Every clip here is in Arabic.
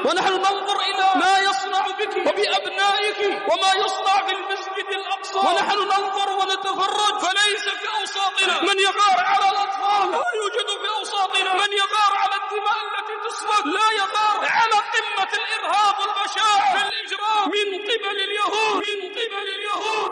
ونحن ننظر إلى ما يصنع بك وبأبنائك وما يصنع في المسجد الأقصى، ونحن ننظر ونتفرج، فليس في أوساطنا من يغار على الأطفال، لا يوجد في أوساطنا من يغار على الدماء التي تسفك، لا يغار على قمة الإرهاب والبشاعة بالإجرام من قبل اليهود،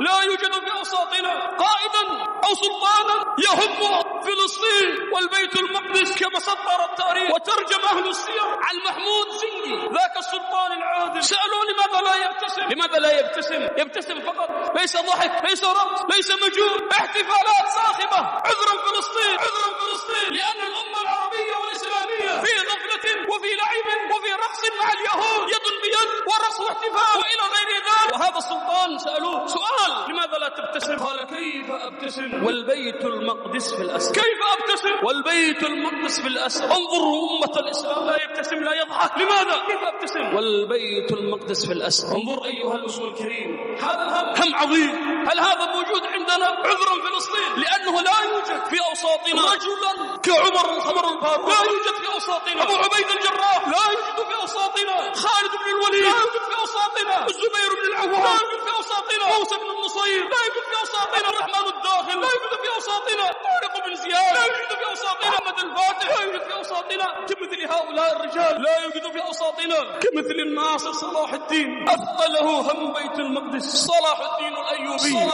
لا يوجد في أوساطنا قائدا أو سلطانا يهم فلسطين والبيت المقدس كما سطر التاريخ وترجم أهل السير عن محمود زنجي ذاك السلطان العادل. سألوا لماذا لا يبتسم؟ لماذا لا يبتسم؟ يبتسم فقط، ليس ضحك، ليس رقص، ليس مجهود، احتفالات صاخبة. عذرا فلسطين، عذرا فلسطين، لأن الأمة العربية والإسلامية في غفلة وفي لعب وفي رقص مع اليهود، يد بيد ورقص واحتفال وإلى غير ذلك. وهذا السلطان سألوه سؤال: لماذا لا تبتسم؟ قال: كيف أبتسم والبيت المقدس في الأسر؟ كيف أبتسم والبيت المقدس في الأسر؟ انظروا أمة الإسلام، لا يبتسم لا يضحك. لماذا؟ كيف أبتسم والبيت المقدس في الأسر؟ انظر أيها الأسوة الكريم، هذا هم عظيم. هل هذا موجود عندنا؟ عذرا فلسطين، لأنه لا يوجد في أوساطنا رجلا كعمر الخمر الفاروق، لا يوجد في أوساطنا أبو عبيد الجراح، لا يوجد في أوساطنا خالد بن الوليد، لا يوجد في أوساطنا الزبير بن العوام، لا يوجد في أوساطنا موسى بن النصير، لا يوجد في أوساطنا الرحمن الداخل، لا يوجد في أوساطنا طارق بن زياد، لا يوجد في أوساطنا محمد الفاتح، لا يوجد في أوساطنا كمثل هؤلاء الرجال، لا يوجد في أوساطنا كمثل الناصر صلاح الدين أثقله هم بيت المقدس صلاح الدين الأيوبي.